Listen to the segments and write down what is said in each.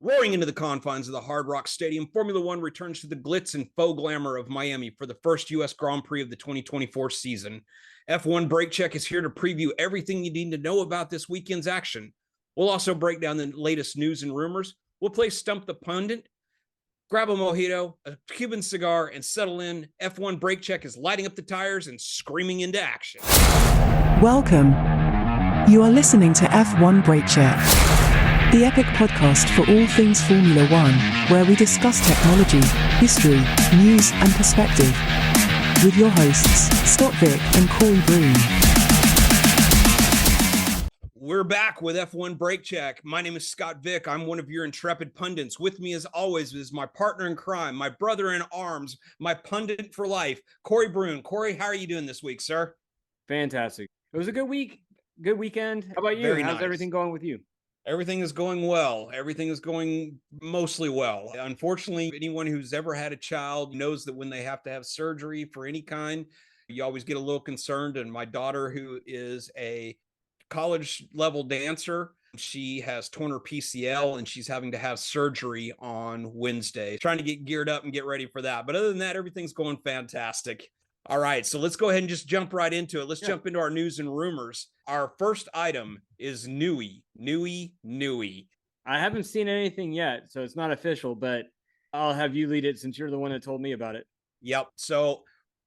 Roaring into the confines of the Hard Rock Stadium, Formula One returns to the glitz and faux glamour of Miami for the first US Grand Prix of the 2024 season. F1 Brake Check is here to preview everything you need to know about this weekend's action. We'll also break down the latest news and rumors. We'll play Stump the Pundit, grab a Mojito, a Cuban cigar, and settle in. F1 Brake Check is lighting up the tires and screaming into action. Welcome. You are listening to F1 Brake Check, the epic podcast for all things Formula One, where we discuss technology, history, news, and perspective. With your hosts, Scott Vick and Corey Broom. We're back with F1 Brake Check. My name is Scott Vick. I'm one of your intrepid pundits. With me, as always, is my partner in crime, my brother in arms, my pundit for life, Corey Broom. Corey, how are you doing this week, sir? Fantastic. It was a good week, good weekend. How about you? Very How's nice. everything going with you? Everything is going well. Everything is going mostly well. Unfortunately, anyone who's ever had a child knows that when they have to have surgery for any kind, you always get a little concerned. And my daughter, who is a college level dancer, she has torn her PCL and she's having to have surgery on Wednesday. Trying to get geared up and get ready for that. But other than that, everything's going fantastic. All right, so let's go ahead and just jump right into it. Let's jump into our news and rumors. Our first item is Newey. I haven't seen anything yet, so it's not official, but I'll have you lead it since you're the one that told me about it. Yep. So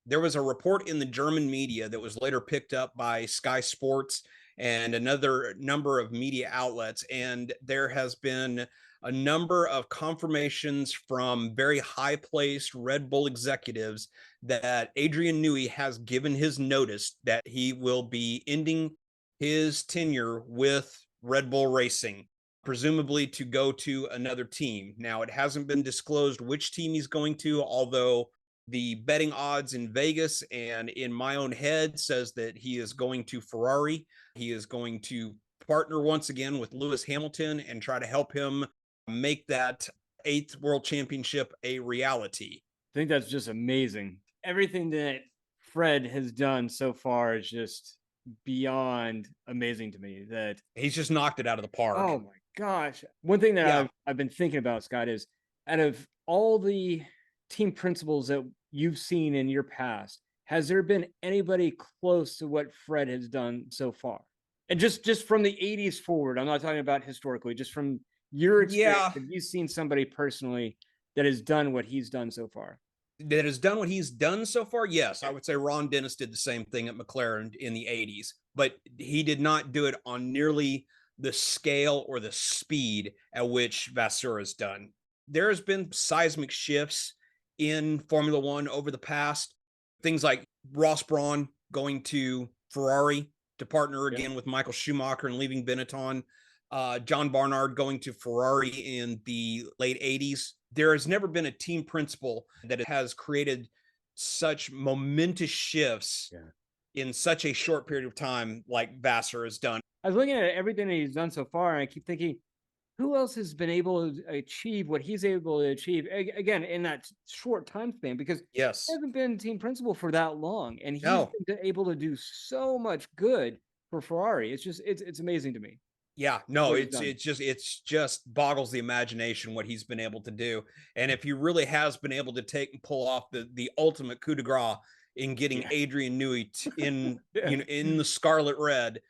there was a report in the German media that was later picked up by Sky Sports and another number of media outlets. And there has been a number of confirmations from very high-placed Red Bull executives that Adrian Newey has given his notice that he will be ending his tenure with Red Bull Racing, presumably to go to another team. Now, it hasn't been disclosed which team he's going to, although the betting odds in Vegas and in my own head says that he is going to Ferrari. He is going to partner once again with Lewis Hamilton and try to help him make that 8th world championship a reality. I think that's just amazing. Everything that Fred has done so far is just beyond amazing to me. That he's just knocked it out of the park. Oh my gosh. One thing that I've been thinking about, Scott, is out of all the team principals that you've seen in your past, has there been anybody close to what Fred has done so far? And just from the 80s forward, I'm not talking about historically, just from your experience, have you seen somebody personally that has done what he's done so far? That has done what he's done so far? Yes, I would say Ron Dennis did the same thing at McLaren in the 80s, but he did not do it on nearly the scale or the speed at which Vasseur has done. There has been seismic shifts in Formula One over the past. Things like Ross Brawn going to Ferrari to partner again with Michael Schumacher and leaving Benetton. John Barnard going to Ferrari in the late 80s. There has never been a team principal that has created such momentous shifts in such a short period of time like Vasseur has done. I was looking at everything that he's done so far, and I keep thinking, who else has been able to achieve what he's able to achieve, again, in that short time span? Because he hasn't been team principal for that long, and he's been able to do so much good for Ferrari. It's just, it's amazing to me. Yeah, no, it's just boggles the imagination what he's been able to do. And if he really has been able to take and pull off the ultimate coup de grace in getting Adrian Newey in in the scarlet red,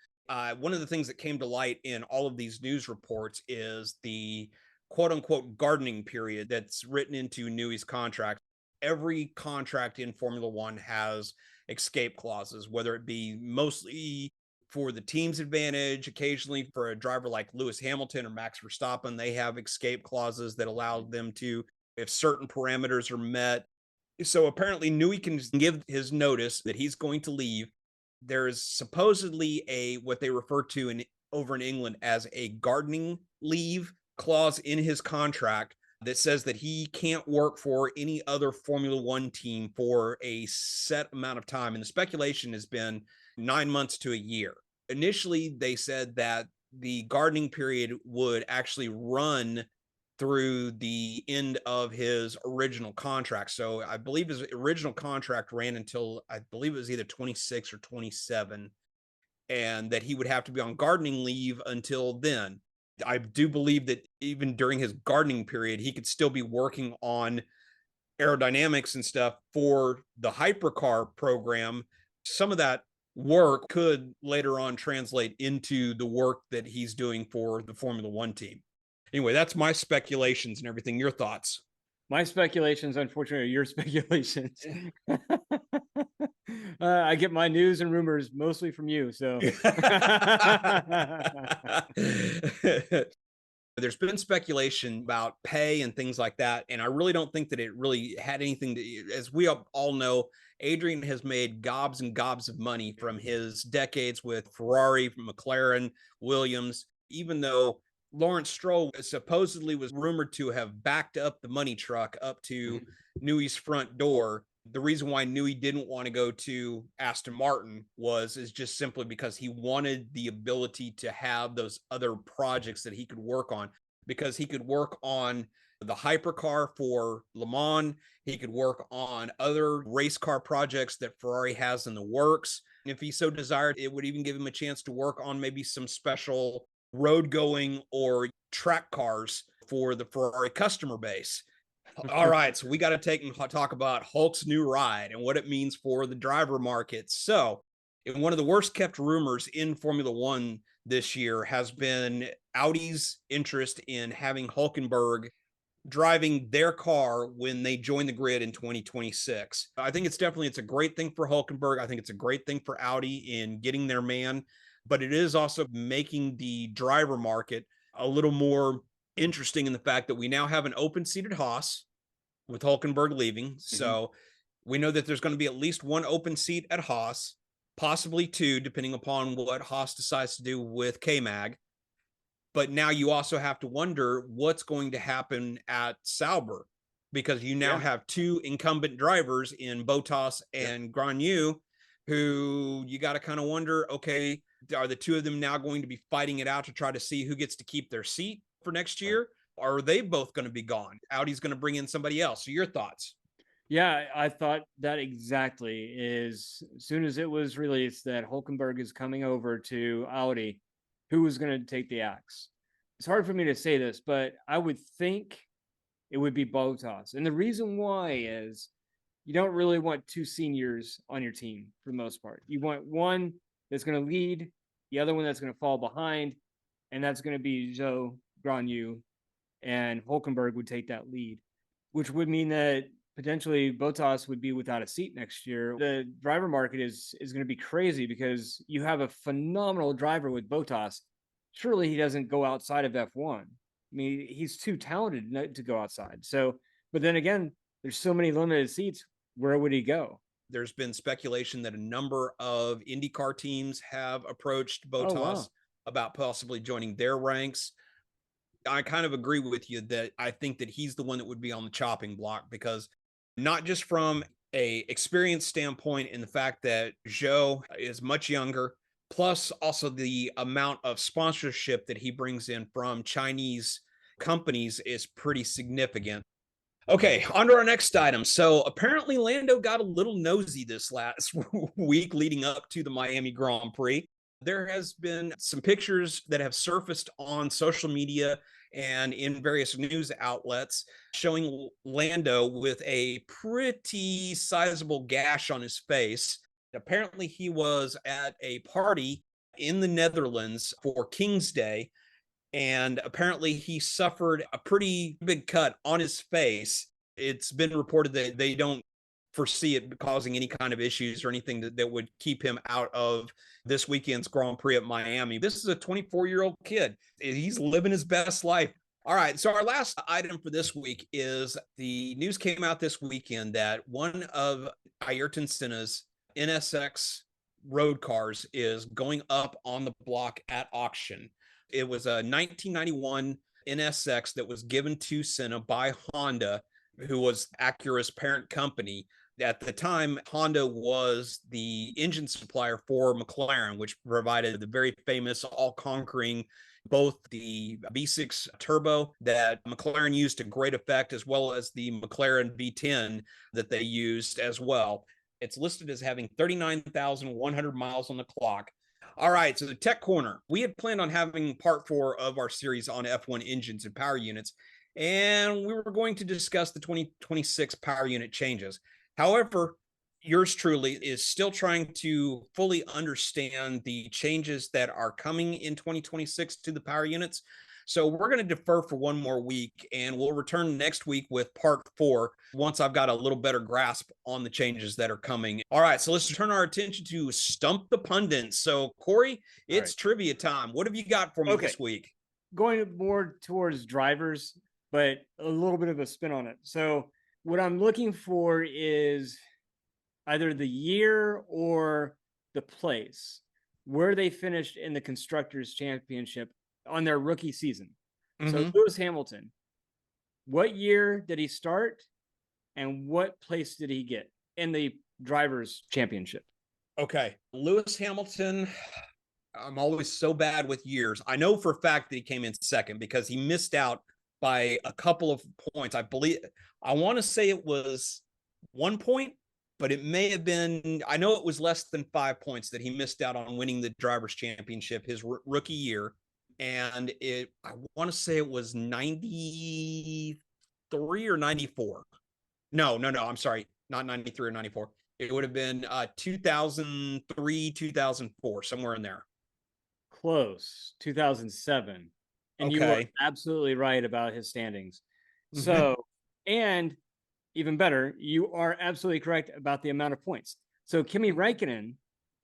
one of the things that came to light in all of these news reports is the quote unquote gardening period that's written into Newey's contract. Every contract in Formula One has escape clauses, whether it be mostly for the team's advantage, occasionally for a driver like Lewis Hamilton or Max Verstappen, they have escape clauses that allow them to, if certain parameters are met. So apparently Newey can give his notice that he's going to leave. There's supposedly what they refer to over in England as a gardening leave clause in his contract that says that he can't work for any other Formula One team for a set amount of time. And the speculation has been 9 months to a year. Initially, they said that the gardening period would actually run through the end of his original contract. So I believe his original contract ran until, I believe it was either 26 or 27, and that he would have to be on gardening leave until then. I do believe that even during his gardening period, he could still be working on aerodynamics and stuff for the hypercar program. Some of that work could later on translate into the work that he's doing for the Formula One team. Anyway, that's my speculations and everything. Your thoughts? My speculations, unfortunately, are your speculations. I get my news and rumors mostly from you. So there's been speculation about pay and things like that. And I really don't think that it really had anything to, as we all know, Adrian has made gobs and gobs of money from his decades with Ferrari, McLaren, Williams, even though Lawrence Stroll supposedly was rumored to have backed up the money truck up to Newey's front door. The reason why Newey didn't want to go to Aston Martin is just simply because he wanted the ability to have those other projects that he could work on, because he could work on the hypercar for Le Mans. He could work on other race car projects that Ferrari has in the works. And if he so desired, it would even give him a chance to work on maybe some special road going or track cars for the Ferrari customer base. All right, so we got to talk about Hulk's new ride and what it means for the driver market. So, one of the worst kept rumors in Formula One this year has been Audi's interest in having Hulkenberg driving their car when they join the grid in 2026. I think it's a great thing for Hulkenberg. I think it's a great thing for Audi in getting their man, but it is also making the driver market a little more interesting in the fact that we now have an open seat at Haas with Hulkenberg leaving. So we know that there's going to be at least one open seat at Haas, possibly two, depending upon what Haas decides to do with K-Mag. But now you also have to wonder what's going to happen at Sauber, because you now have two incumbent drivers in Bottas and Granu, who you got to kind of wonder, okay, are the two of them now going to be fighting it out to try to see who gets to keep their seat for next year? Or are they both going to be gone? Audi's going to bring in somebody else. So your thoughts? Yeah, I thought that exactly. As soon as it was released that Hulkenberg is coming over to Audi, who was going to take the axe? It's hard for me to say this, but I would think it would be Bottas. And the reason why is you don't really want two seniors on your team for the most part. You want one that's going to lead, the other one that's going to fall behind, and that's going to be Zhou Granu, and Hulkenberg would take that lead, which would mean that potentially Bottas would be without a seat next year. The driver market is going to be crazy because you have a phenomenal driver with Bottas. Surely he doesn't go outside of F1. I mean, he's too talented to go outside. So, but then again, there's so many limited seats. Where would he go? There's been speculation that a number of IndyCar teams have approached Bottas about possibly joining their ranks. I kind of agree with you that I think that he's the one that would be on the chopping block, because not just from a experience standpoint in the fact that Zhou is much younger, plus also the amount of sponsorship that he brings in from Chinese companies is pretty significant. Okay, on to our next item. So apparently Lando got a little nosy this last week leading up to the Miami Grand Prix. There has been some pictures that have surfaced on social media and in various news outlets showing Lando with a pretty sizable gash on his face. Apparently he was at a party in the Netherlands for King's Day, and apparently he suffered a pretty big cut on his face. It's been reported that they don't foresee it causing any kind of issues or anything that would keep him out of this weekend's Grand Prix at Miami. This is a 24-year-old kid. He's living his best life. All right, so our last item for this week is the news came out this weekend that one of Ayrton Senna's NSX road cars is going up on the block at auction. It was a 1991 NSX that was given to Senna by Honda, who was Acura's parent company. At the time, Honda was the engine supplier for McLaren, which provided the very famous all-conquering, both the V6 turbo that McLaren used to great effect, as well as the McLaren V10 that they used as well. It's listed as having 39,100 miles on the clock. All right, so the Tech Corner. We had planned on having part 4 of our series on F1 engines and power units, and we were going to discuss the 2026 power unit changes. However, yours truly is still trying to fully understand the changes that are coming in 2026 to the power units. So we're going to defer for one more week, and we'll return next week with part 4 once I've got a little better grasp on the changes that are coming. All right, so let's turn our attention to Stump the Pundit. So, Corey, it's trivia time. What have you got for me this week? Going more towards drivers, but a little bit of a spin on it. So what I'm looking for is either the year or the place where they finished in the Constructors' Championship on their rookie season. So Lewis Hamilton, what year did he start and what place did he get in the Drivers' Championship? Okay, Lewis Hamilton, I'm always so bad with years. I know for a fact that he came in second because he missed out by a couple of points. I want to say it was 1 point, but it may have been, I know it was less than 5 points that he missed out on winning the Drivers' Championship his rookie year. And I want to say it was 93 or 94. No, I'm sorry, not 93 or 94. It would have been 2003, 2004, somewhere in there. Close, 2007. And you were absolutely right about his standings. So, and even better, you are absolutely correct about the amount of points. So Kimi Räikkönen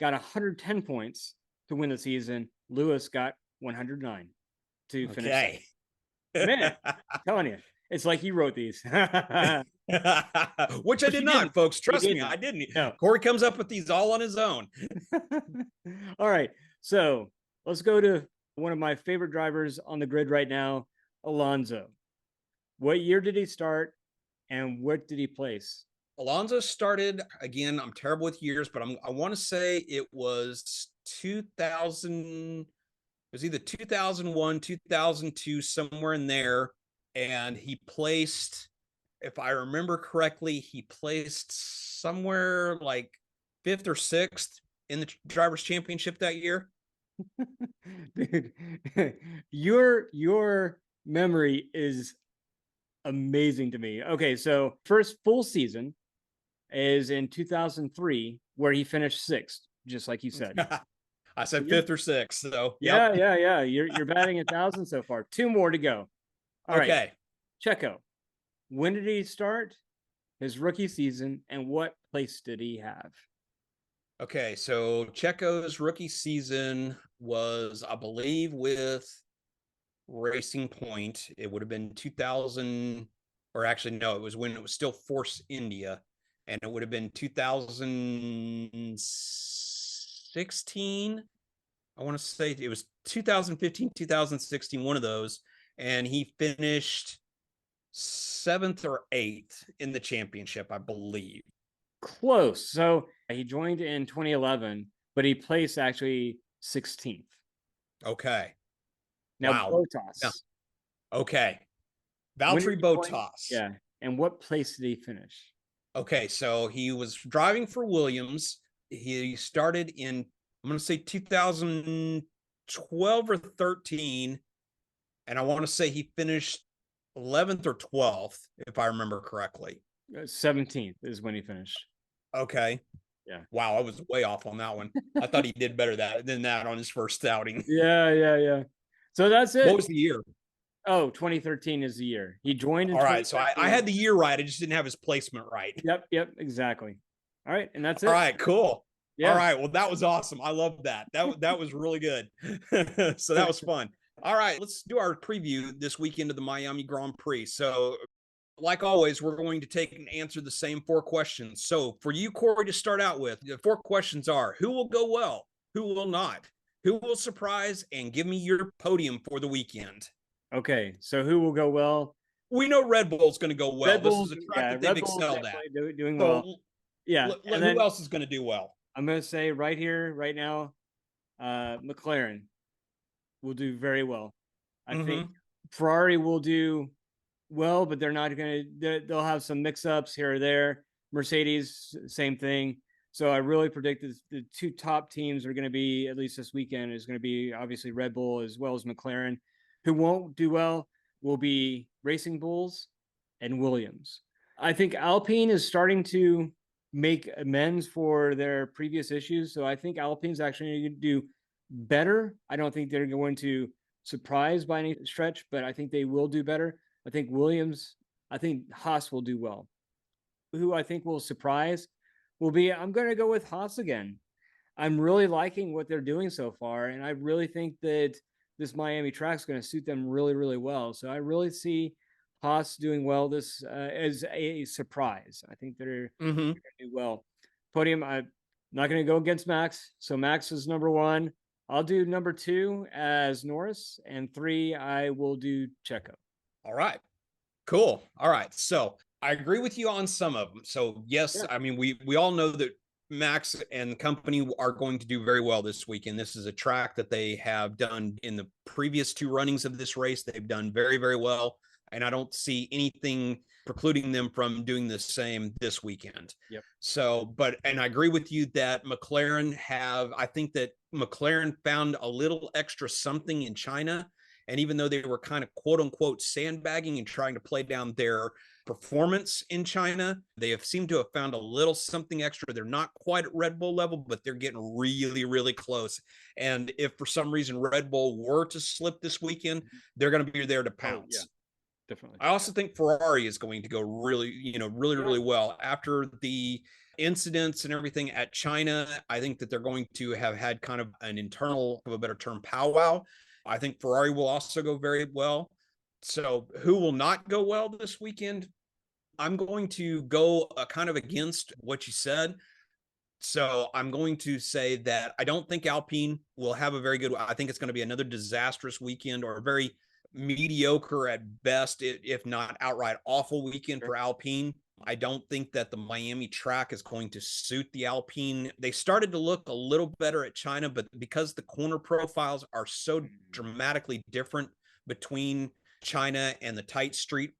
got 110 points to win the season. Lewis got 109 to finish. Okay. Man, I'm telling you, it's like he wrote these. Which I did not, folks. Trust me, I didn't. No. Corey comes up with these all on his own. All right. So let's go to one of my favorite drivers on the grid right now, Alonso. What year did he start and what did he place? Alonso started, again, I'm terrible with years, but I want to say it was 2000. It was either 2001, 2002, somewhere in there. And he placed, if I remember correctly, he placed somewhere like 5th or 6th in the Drivers' Championship that year. Dude, your memory is amazing to me. Okay, so first full season is in 2003, where he finished 6th, just like you said. I said 5th or 6th. So yeah. You're batting 1,000 so far. 2 more to go. All right. Checo. When did he start his rookie season, and what place did he have? Okay, so Checo's rookie season was, I believe, with Racing Point. It would have been 2000, or actually, no, it was when it was still Force India, and it would have been 2016. I want to say it was 2015, 2016, one of those, and he finished 7th or 8th in the championship, I believe. Close. So he joined in 2011, but he placed actually 16th. Okay. Now, Bottas. No. Okay. Valtteri Bottas. Yeah. And what place did he finish? Okay. So he was driving for Williams. He started in, I'm going to say 2012 or 13. And I want to say he finished 11th or 12th, if I remember correctly. 17th is when he finished. Okay. Yeah. Wow, I was way off on that one. I thought he did better than that on his first outing. Yeah. So that's it. What was the year? Oh, 2013 is the year. He joined in. All right, so I had the year right. I just didn't have his placement right. Yep, exactly. All right, and that's it. All right, cool. Yeah. All right, well, that was awesome. I love that. That was really good. So that was fun. All right, let's do our preview this weekend of the Miami Grand Prix. So, like always, we're going to take and answer the same 4 questions. So for you, Corey, to start out with, the 4 questions are: who will go well? Who will not? Who will surprise? And give me your podium for the weekend. Okay, so who will go well? We know Red Bull's going to go well. This is a track that they've excelled at. Doing well. So, yeah. And who else is going to do well? I'm going to say right here, right now, McLaren will do very well. I think Ferrari will do well, but they're not going to. They'll have some mix-ups here or there. Mercedes, same thing. So I really predict the two top teams are going to be, at least this weekend, is going to be obviously Red Bull as well as McLaren. Who won't do well will be Racing Bulls and Williams. I think Alpine is starting to make amends for their previous issues. So I think Alpine's actually going to do better. I don't think they're going to surprise by any stretch, but I think they will do better. I think Haas will do well. Who I think will surprise will be, I'm going to go with Haas again. I'm really liking what they're doing so far, and I really think that this Miami track is going to suit them really, really well. So I really see Haas doing well this as a surprise. I think they're going to do well. Podium, I'm not going to go against Max. So Max is number 1. I'll do number 2 as Norris, and 3, I will do Checo. All right. Cool. All right. So I agree with you on some of them. So yes, yeah. I mean, we all know that Max and the company are going to do very well this weekend. This is a track that they have done in the previous 2 runnings of this race. They've done very, very well. And I don't see anything precluding them from doing the same this weekend. Yep. So, and I agree with you that I think that McLaren found a little extra something in China. And even though they were kind of quote unquote sandbagging and trying to play down their performance in China, they have seemed to have found a little something extra. They're not quite at Red Bull level, but they're getting really, really close. And if for some reason Red Bull were to slip this weekend, they're going to be there to pounce. Yeah, definitely. I also think Ferrari is going to go really, really well after the incidents and everything at China. I think that they're going to have had kind of an internal, of a better term, powwow. I think Ferrari will also go very well. So who will not go well this weekend? I'm going to go kind of against what you said. So I'm going to say that I don't think Alpine will have a very good, I think it's going to be another disastrous weekend, or a very mediocre at best, if not outright awful weekend for Alpine. I don't think that the Miami track is going to suit the Alpine. They started to look a little better at China, but because the corner profiles are so dramatically different between China and the tight street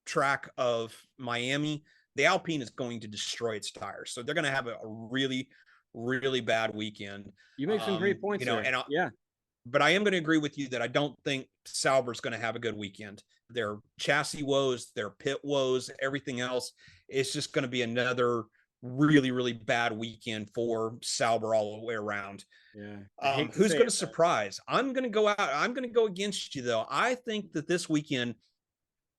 track of Miami, the Alpine is going to destroy its tires. So they're going to have a really, really bad weekend. You make some great points there. And yeah. But I am going to agree with you that I don't think Sauber's going to have a good weekend. Their chassis woes, their pit woes, everything else, it's just going to be another really, really bad weekend for Sauber all the way around. Yeah. Who's going to surprise? I'm going to go out. I'm going to go against you, though. I think that this weekend,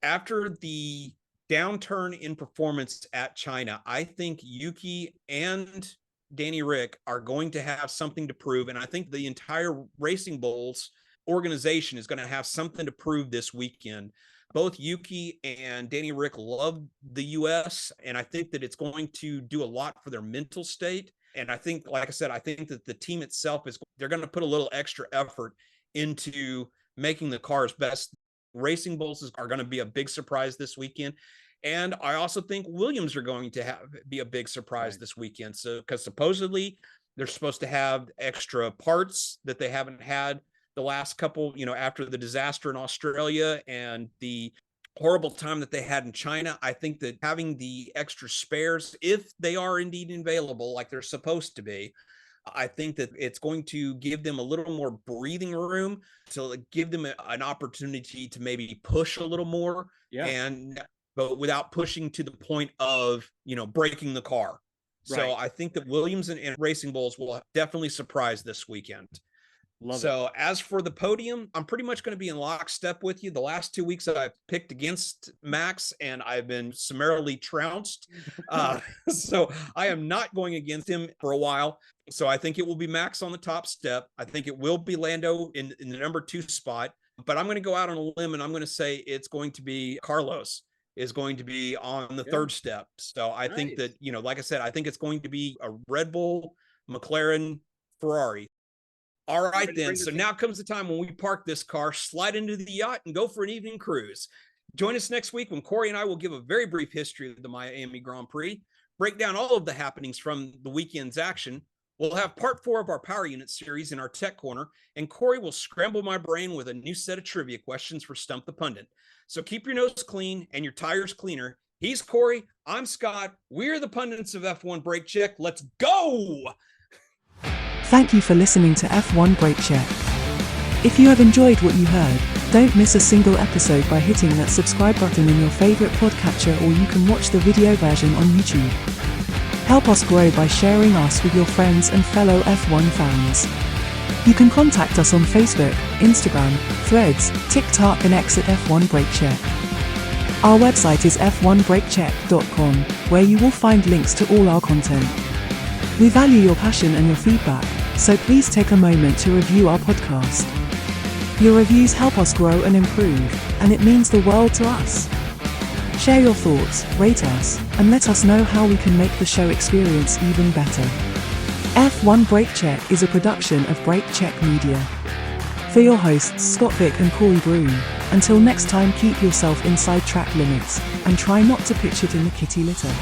after the downturn in performance at China, I think Yuki and Danny Rick are going to have something to prove. And I think the entire Racing Bulls organization is going to have something to prove this weekend. Both Yuki and Danny Rick love the US, and I think that it's going to do a lot for their mental state. And I think, like I said, I think that the team itself they're going to put a little extra effort into making the cars best. Racing Bulls are going to be a big surprise this weekend. And I also think Williams are going to be a big surprise this weekend. So, because supposedly they're supposed to have extra parts that they haven't had the last couple, after the disaster in Australia and the horrible time that they had in China. I think that having the extra spares, if they are indeed available like they're supposed to be, I think that it's going to give them a little more breathing room, to give them an opportunity to maybe push a little more. Yeah. But without pushing to the point of, breaking the car. Right. So I think that Williams and Racing Bulls will definitely surprise this weekend. As for the podium, I'm pretty much going to be in lockstep with you. The last 2 weeks that I've picked against Max, and I've been summarily trounced. So I am not going against him for a while. So I think it will be Max on the top step. I think it will be Lando in the number 2 spot. But I'm going to go out on a limb, and I'm going to say it's going to be Carlos is going to be on the 3rd step. So I think that, like I said, I think it's going to be a Red Bull, McLaren, Ferrari. All right, then. So now comes the time when we park this car, slide into the yacht, and go for an evening cruise. Join us next week when Corey and I will give a very brief history of the Miami Grand Prix, break down all of the happenings from the weekend's action. We'll have part 4 of our Power Unit series in our Tech Corner, and Corey will scramble my brain with a new set of trivia questions for Stump the Pundit. So keep your nose clean and your tires cleaner He's Corey. I'm Scott. We're the pundits of F1 Brake Check. Let's go! Thank you for listening to F1 Brake Check. If you have enjoyed what you heard, don't miss a single episode by hitting that subscribe button in your favorite podcatcher, or you can watch the video version on YouTube. Help us grow by sharing us with your friends and fellow F1 fans. You can contact us on Facebook, Instagram, Threads, TikTok and X at F1 Brake Check. Our website is f1brakecheck.com, where you will find links to all our content. We value your passion and your feedback, so please take a moment to review our podcast. Your reviews help us grow and improve, and it means the world to us. Share your thoughts, rate us, and let us know how we can make the show experience even better. F1 Brake Check is a production of Brake Check Media. For your hosts Scott Vick and Corey Broom, until next time, keep yourself inside track limits, and try not to pitch it in the kitty litter.